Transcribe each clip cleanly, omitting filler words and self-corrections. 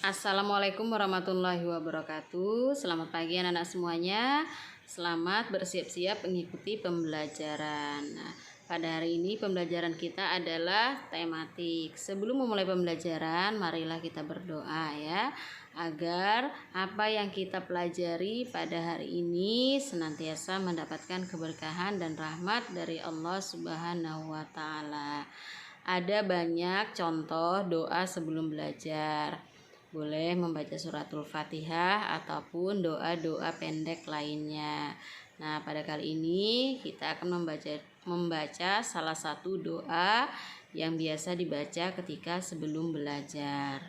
Assalamualaikum warahmatullahi wabarakatuh. Selamat pagi anak-anak semuanya. Selamat bersiap-siap mengikuti pembelajaran. Nah, pada hari ini pembelajaran kita adalah tematik. Sebelum memulai pembelajaran, marilah kita berdoa ya, agar apa yang kita pelajari pada hari ini senantiasa mendapatkan keberkahan dan rahmat dari Allah Subhanahu wa taala. Ada banyak contoh doa sebelum belajar. Boleh membaca suratul Fatihah ataupun doa-doa pendek lainnya. Nah, pada kali ini kita akan membaca salah satu doa yang biasa dibaca ketika sebelum belajar.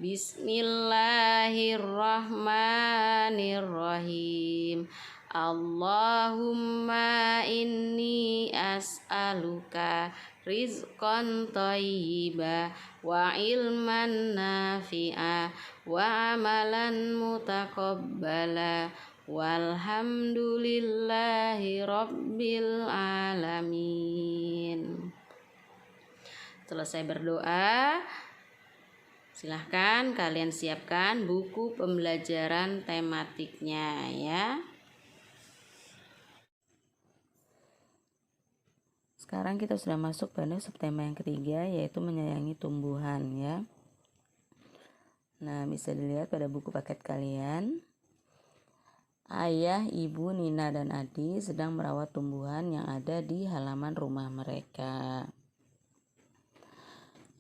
Bismillahirrahmanirrahim. Allahumma inni as'aluka rizqan thayyiba wa ilman nafi'a wa amalan mutaqabbala walhamdulillahi rabbil alamin. Selesai berdoa, silahkan kalian siapkan buku pembelajaran tematiknya ya. Sekarang kita sudah masuk pada subtema yang ketiga, yaitu menyayangi tumbuhan ya. Nah, bisa dilihat pada buku paket kalian. Ayah, ibu, Nina, dan Adi sedang merawat tumbuhan yang ada di halaman rumah mereka.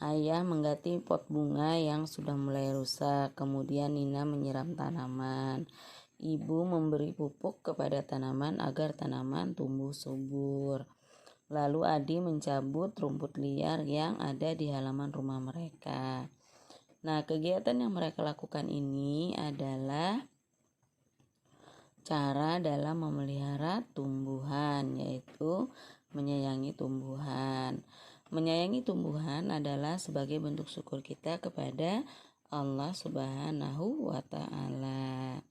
Ayah mengganti pot bunga yang sudah mulai rusak, kemudian Nina menyiram tanaman. Ibu memberi pupuk kepada tanaman agar tanaman tumbuh subur. Lalu Adi mencabut rumput liar yang ada di halaman rumah mereka. Nah, kegiatan yang mereka lakukan ini adalah cara dalam memelihara tumbuhan, yaitu menyayangi tumbuhan. Menyayangi tumbuhan adalah sebagai bentuk syukur kita kepada Allah Subhanahu wa ta'ala.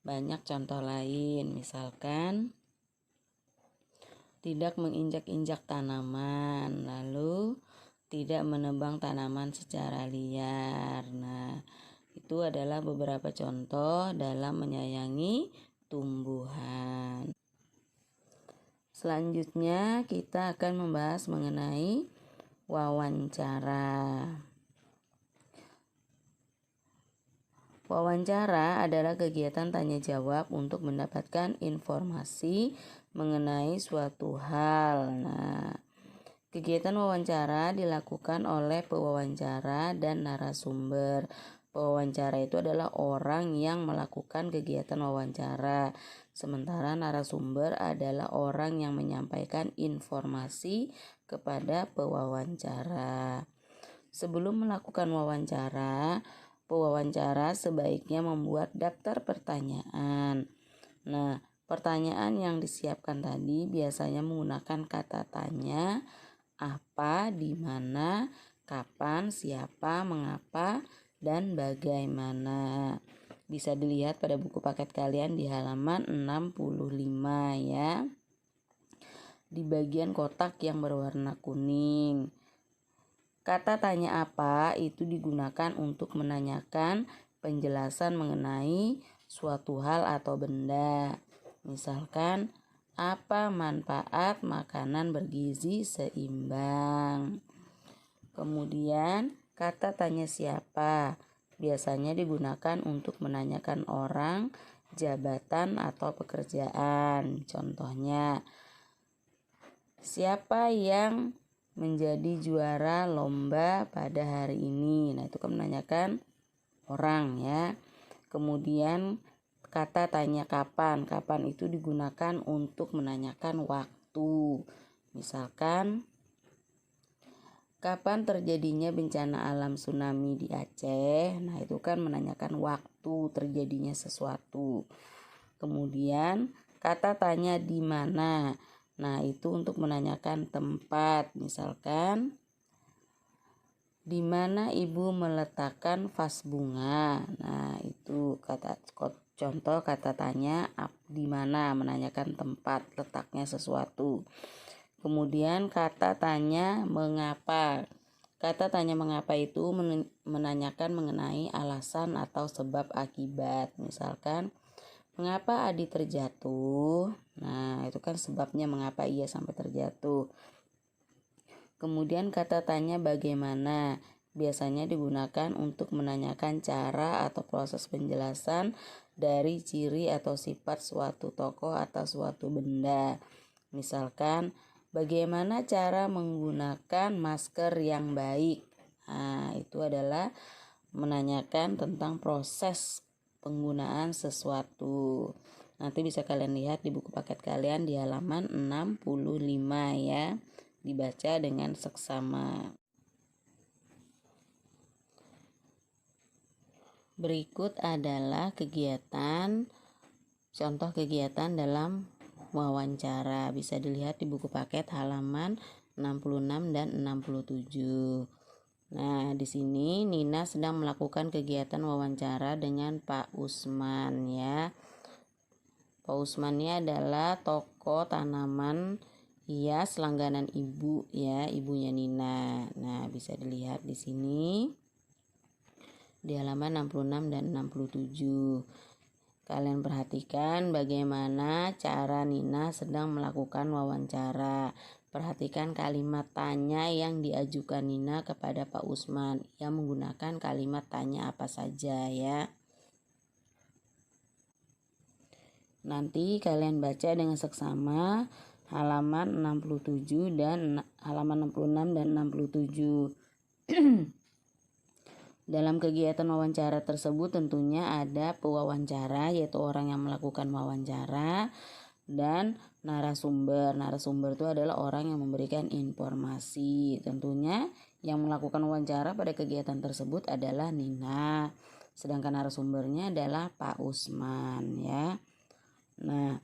Banyak contoh lain, misalkan tidak menginjak-injak tanaman, lalu tidak menebang tanaman secara liar. Nah, itu adalah beberapa contoh dalam menyayangi tumbuhan. Selanjutnya kita akan membahas mengenai wawancara. Wawancara adalah kegiatan tanya jawab untuk mendapatkan informasi mengenai suatu hal. Nah, kegiatan wawancara dilakukan oleh pewawancara dan narasumber. Pewawancara itu adalah orang yang melakukan kegiatan wawancara, sementara narasumber adalah orang yang menyampaikan informasi kepada pewawancara. Sebelum melakukan wawancara, pewawancara sebaiknya membuat daftar pertanyaan. Nah, pertanyaan yang disiapkan tadi biasanya menggunakan kata tanya, apa, di mana, kapan, siapa, mengapa, dan bagaimana. Bisa dilihat pada buku paket kalian di halaman 65 ya. Di bagian kotak yang berwarna kuning. Kata tanya apa itu digunakan untuk menanyakan penjelasan mengenai suatu hal atau benda. Misalkan, apa manfaat makanan bergizi seimbang? Kemudian, kata tanya siapa biasanya digunakan untuk menanyakan orang, jabatan, atau pekerjaan. Contohnya, siapa yang menjadi juara lomba pada hari ini? Nah, itu kan menanyakan orang ya. Kemudian kata tanya kapan. Kapan itu digunakan untuk menanyakan waktu. Misalkan, kapan terjadinya bencana alam tsunami di Aceh? Nah, itu kan menanyakan waktu terjadinya sesuatu. Kemudian kata tanya di mana. Nah, itu untuk menanyakan tempat. Misalkan, di mana ibu meletakkan vas bunga? Nah, itu contoh kata tanya di mana, menanyakan tempat letaknya sesuatu. Kemudian kata tanya mengapa. Kata tanya mengapa itu menanyakan mengenai alasan atau sebab akibat. Misalkan, mengapa Adi terjatuh? Nah, itu kan sebabnya mengapa ia sampai terjatuh. Kemudian kata tanya bagaimana biasanya digunakan untuk menanyakan cara atau proses penjelasan dari ciri atau sifat suatu tokoh atau suatu benda. Misalkan, bagaimana cara menggunakan masker yang baik? Nah, itu adalah menanyakan tentang proses penggunaan sesuatu. Nanti bisa kalian lihat di buku paket kalian di halaman 65 ya. Dibaca dengan seksama. Berikut adalah contoh kegiatan dalam wawancara. Bisa dilihat di buku paket halaman 66 dan 67. Nah, di sini Nina sedang melakukan kegiatan wawancara dengan Pak Usman ya. Pak Usman ini adalah toko tanaman hias langganan ibu ya, ibunya Nina. Nah, bisa dilihat di sini di halaman 66 dan 67. Kalian perhatikan bagaimana cara Nina sedang melakukan wawancara. Perhatikan kalimat tanya yang diajukan Nina kepada Pak Usman. Ia menggunakan kalimat tanya apa saja ya. Nanti kalian baca dengan seksama halaman 67 dan halaman 66 dan 67. Dalam kegiatan wawancara tersebut tentunya ada pewawancara, yaitu orang yang melakukan wawancara, dan narasumber. Narasumber itu adalah orang yang memberikan informasi. Tentunya yang melakukan wawancara pada kegiatan tersebut adalah Nina, sedangkan narasumbernya adalah Pak Usman ya. Nah,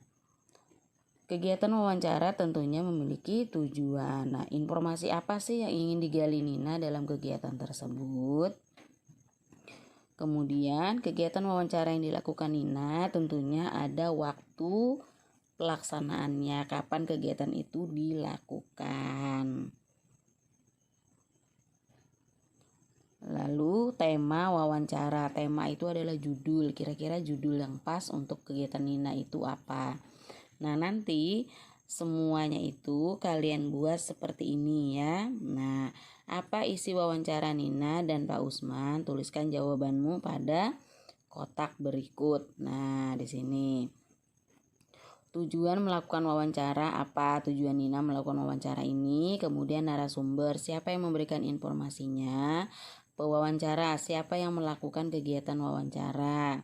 kegiatan wawancara tentunya memiliki tujuan. Nah, informasi apa sih yang ingin digali Nina dalam kegiatan tersebut? Kemudian kegiatan wawancara yang dilakukan Nina tentunya ada waktu pelaksanaannya, kapan kegiatan itu dilakukan. Lalu tema wawancara, tema itu adalah judul, kira-kira judul yang pas untuk kegiatan Nina itu apa. Nah, nanti semuanya itu kalian buat seperti ini ya. Nah, apa isi wawancara Nina dan Pak Usman? Tuliskan jawabanmu pada kotak berikut. Nah, di sini. Tujuan melakukan wawancara apa? Tujuan Nina melakukan wawancara ini. Kemudian narasumber, siapa yang memberikan informasinya? Pewawancara, siapa yang melakukan kegiatan wawancara?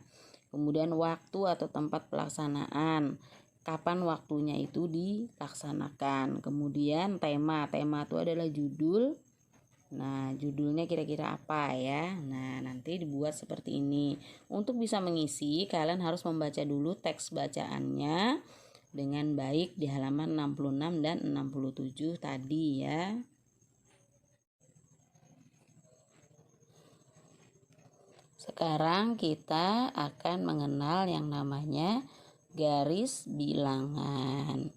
Kemudian waktu atau tempat pelaksanaan, kapan waktunya itu dilaksanakan. Kemudian tema itu adalah judul. Nah, judulnya kira-kira apa ya? Nah, nanti dibuat seperti ini. Untuk bisa mengisi, kalian harus membaca dulu teks bacaannya dengan baik di halaman 66 dan 67 tadi ya. Sekarang kita akan mengenal yang namanya garis bilangan.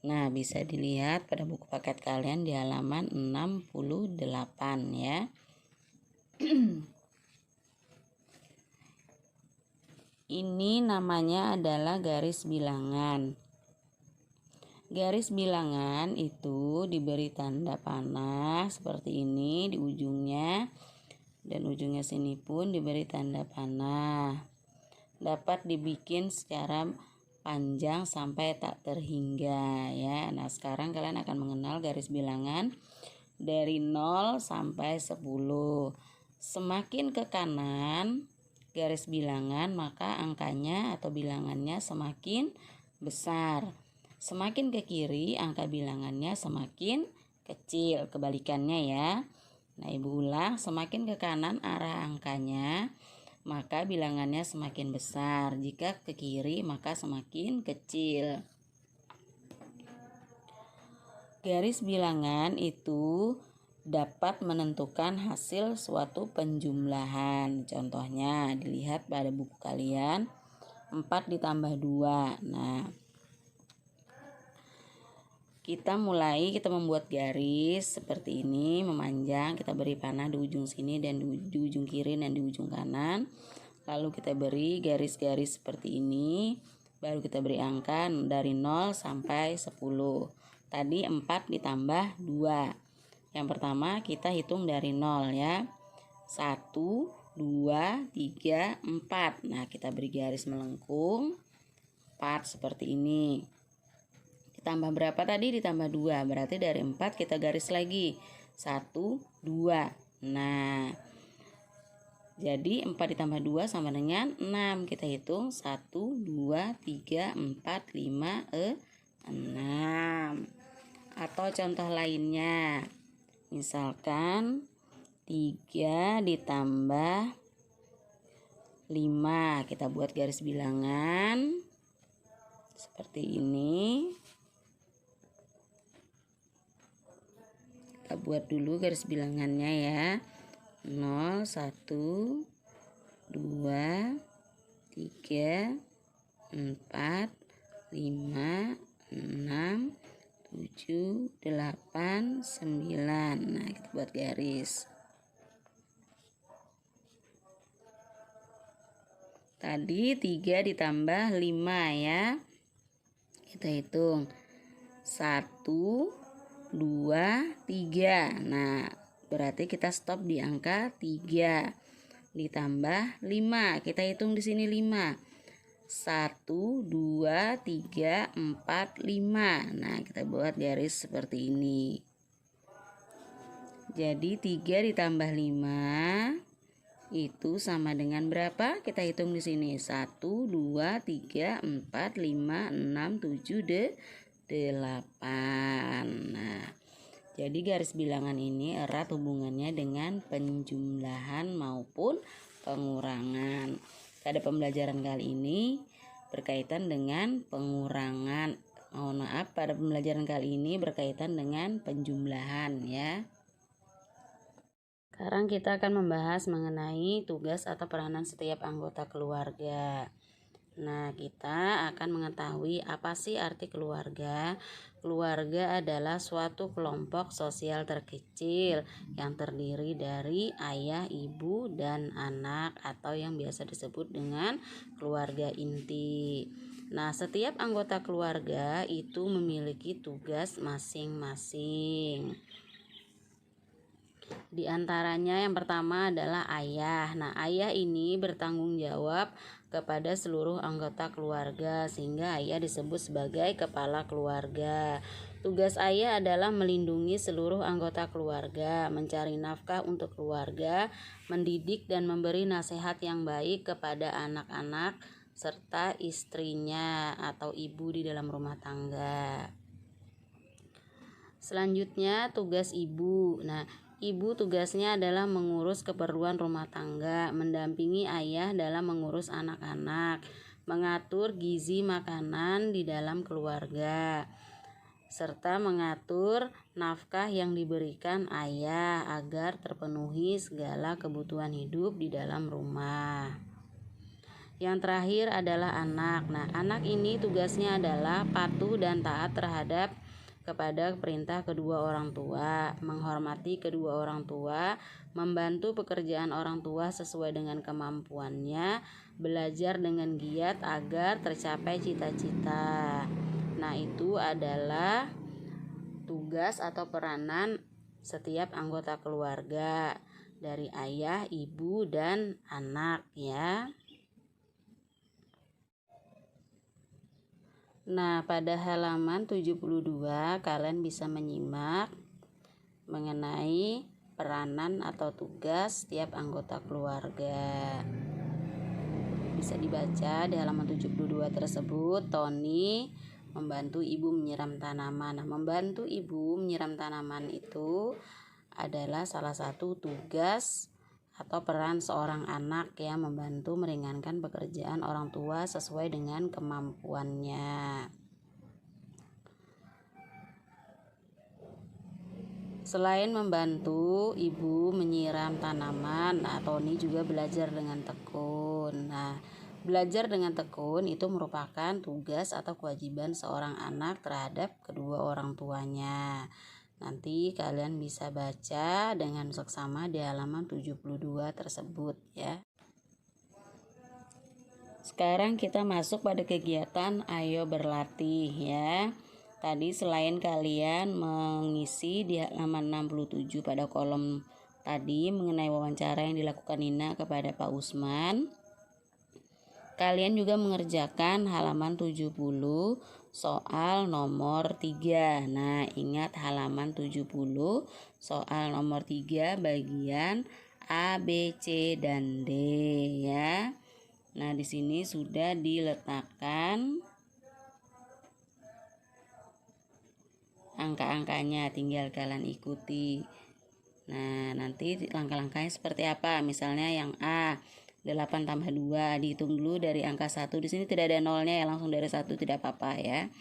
Nah, bisa dilihat pada buku paket kalian di halaman 68 ya. Ini namanya adalah garis bilangan. Garis bilangan itu diberi tanda panah seperti ini di ujungnya, dan ujungnya sini pun diberi tanda panah. Dapat dibikin secara panjang sampai tak terhingga ya. Nah, sekarang kalian akan mengenal garis bilangan dari 0 sampai 10. Semakin ke kanan garis bilangan, maka angkanya atau bilangannya semakin besar. Semakin ke kiri, angka bilangannya semakin kecil. Kebalikannya ya. Nah, Ibu ulang, semakin ke kanan arah angkanya, maka bilangannya semakin besar. Jika ke kiri, maka semakin kecil. Garis bilangan itu dapat menentukan hasil suatu penjumlahan. Contohnya dilihat pada buku kalian 4 ditambah 2. Nah, kita membuat garis seperti ini memanjang. Kita beri panah di ujung sini dan di ujung kiri dan di ujung kanan. Lalu kita beri garis-garis seperti ini. Baru kita beri angka dari 0 sampai 10. Tadi 4 ditambah 2. Yang pertama kita hitung dari 0 ya. 1, 2, 3, 4. Nah, kita beri garis melengkung 4 seperti ini. Ditambah berapa tadi? Ditambah 2. Berarti dari 4 kita garis lagi. 1, 2. Nah, jadi 4 ditambah 2 sama dengan 6. Kita hitung 1, 2, 3, 4, 5, 6. Atau contoh lainnya. Misalkan 3 ditambah 5. Kita buat garis bilangan seperti ini. Kita buat dulu garis bilangannya ya. 0, 1, 2, 3, 4, 5, 6, 7, 8, 9. Nah, kita buat garis. Tadi 3 ditambah 5 ya. Kita hitung 1, 2, 3. Nah, berarti kita stop di angka 3. Ditambah 5. Kita hitung di sini 5. 1, 2, 3, 4, 5. Nah, kita buat garis seperti ini. Jadi 3 ditambah 5 itu sama dengan berapa? Kita hitung di sini. 1, 2, 3, 4, 5, 6, 7, 8. Nah, jadi garis bilangan ini erat hubungannya dengan penjumlahan maupun pengurangan. Pada pembelajaran kali ini berkaitan dengan pengurangan. Pada pembelajaran kali ini berkaitan dengan penjumlahan ya. Sekarang kita akan membahas mengenai tugas atau peranan setiap anggota keluarga. Nah, kita akan mengetahui apa sih arti keluarga. Keluarga adalah suatu kelompok sosial terkecil yang terdiri dari ayah, ibu, dan anak atau yang biasa disebut dengan keluarga inti. Nah, setiap anggota keluarga itu memiliki tugas masing-masing. Di antaranya yang pertama adalah ayah. Nah, ayah ini bertanggung jawab kepada seluruh anggota keluarga sehingga ayah disebut sebagai kepala keluarga. Tugas ayah adalah melindungi seluruh anggota keluarga, mencari nafkah untuk keluarga, mendidik dan memberi nasihat yang baik kepada anak-anak serta istrinya atau ibu di dalam rumah tangga. Selanjutnya tugas ibu. Nah, ibu tugasnya adalah mengurus keperluan rumah tangga, mendampingi ayah dalam mengurus anak-anak, mengatur gizi makanan di dalam keluarga, serta mengatur nafkah yang diberikan ayah agar terpenuhi segala kebutuhan hidup di dalam rumah. Yang terakhir adalah anak. Nah, anak ini tugasnya adalah patuh dan taat terhadap kepada perintah kedua orang tua, menghormati kedua orang tua, membantu pekerjaan orang tua sesuai dengan kemampuannya, belajar dengan giat agar tercapai cita-cita. Nah, itu adalah tugas atau peranan setiap anggota keluarga dari ayah, ibu, dan anak ya. Nah, pada halaman 72 kalian bisa menyimak mengenai peranan atau tugas setiap anggota keluarga. Bisa dibaca di halaman 72 tersebut. Tony membantu ibu menyiram tanaman. Nah, membantu ibu menyiram tanaman itu adalah salah satu tugas atau peran seorang anak yang membantu meringankan pekerjaan orang tua sesuai dengan kemampuannya. Selain membantu ibu menyiram tanaman, Tony juga belajar dengan tekun. Nah, Belajar dengan tekun itu merupakan tugas atau kewajiban seorang anak terhadap kedua orang tuanya. Nanti kalian bisa baca dengan seksama di halaman 72 tersebut ya. Sekarang kita masuk pada kegiatan ayo berlatih ya. Tadi selain kalian mengisi di halaman 67 pada kolom tadi mengenai wawancara yang dilakukan Nina kepada Pak Usman, kalian juga mengerjakan halaman 70 soal nomor 3. Nah, ingat halaman 70 soal nomor 3 bagian A, B, C, dan D ya. Nah, di sini sudah diletakkan angka-angkanya, tinggal kalian ikuti. Nah, nanti langkah-langkahnya seperti apa? Misalnya yang A, 8 tambah 2, dihitung dulu dari angka 1. Di sini tidak ada nolnya ya, langsung dari 1 tidak apa-apa ya.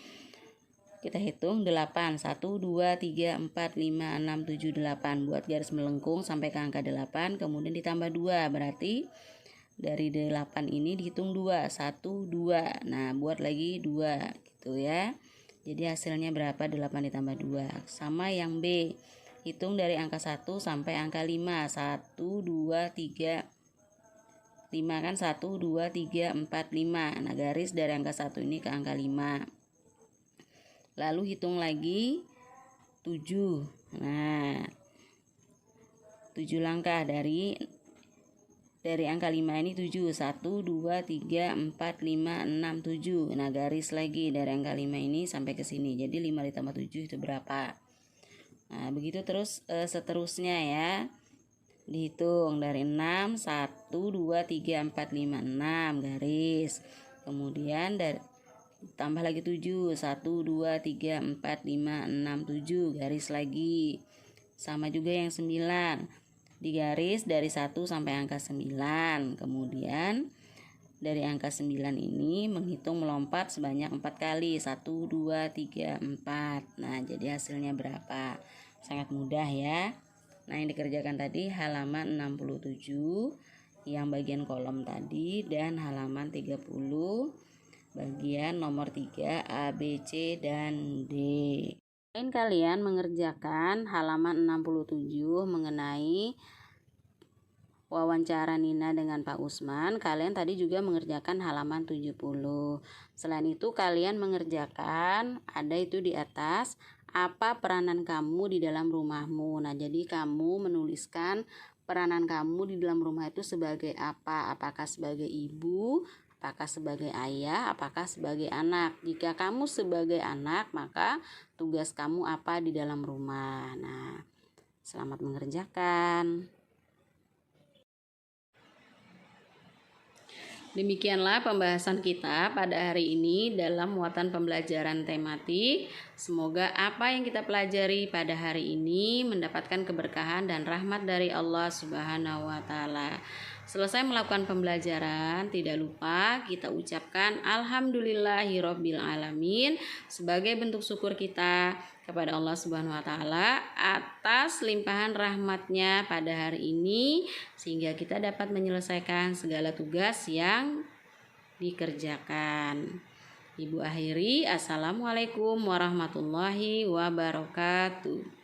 Kita hitung 8, 1, 2, 3, 4, 5, 6, 7, 8. Buat garis melengkung sampai ke angka 8, kemudian ditambah 2. Berarti dari 8 ini dihitung 2, 1, 2. Nah, buat lagi 2 gitu ya. Jadi hasilnya berapa? 8 ditambah 2. Sama yang B. Hitung dari angka 1 sampai angka 5. 1, 2, 3, 5 kan 1, 2, 3, 4, 5. Nah, garis dari angka 1 ini ke angka 5. Lalu hitung lagi 7. Nah, 7 langkah dari angka 5 ini 7. 1, 2, 3, 4, 5, 6, 7. Nah, garis lagi dari angka 5 ini sampai ke sini. Jadi 5 ditambah 7 itu berapa? Nah, begitu terus seterusnya ya. Dihitung dari 6, 1, 2, 3, 4, 5, 6 garis. Kemudian dari tambah lagi 7, 1, 2, 3, 4, 5, 6, 7 garis lagi. Sama juga yang 9. Digaris dari 1 sampai angka 9. Kemudian dari angka 9 ini menghitung melompat sebanyak 4 kali. 1, 2, 3, 4. Nah, jadi hasilnya berapa? Sangat mudah ya. Nah, yang dikerjakan tadi halaman 67 yang bagian kolom tadi, dan halaman 30 bagian nomor 3 A, B, C, dan D. Kalian mengerjakan halaman 67 mengenai wawancara Nina dengan Pak Usman. Kalian tadi juga mengerjakan halaman 70. Selain itu kalian mengerjakan, ada itu di atas, apa peranan kamu di dalam rumahmu. Nah, jadi kamu menuliskan peranan kamu di dalam rumah itu sebagai apa? Apakah sebagai ibu, apakah sebagai ayah, apakah sebagai anak. Jika kamu sebagai anak, maka tugas kamu apa di dalam rumah. Nah, selamat mengerjakan. Demikianlah pembahasan kita pada hari ini dalam muatan pembelajaran tematik. Semoga apa yang kita pelajari pada hari ini mendapatkan keberkahan dan rahmat dari Allah Subhanahu wa Ta'ala. Selesai melakukan pembelajaran, tidak lupa kita ucapkan Alhamdulillahirabbil alamin sebagai bentuk syukur kita kepada Allah Subhanahu wa Ta'ala atas limpahan rahmatnya pada hari ini, sehingga kita dapat menyelesaikan segala tugas yang dikerjakan. Ibu akhiri, assalamualaikum warahmatullahi wabarakatuh.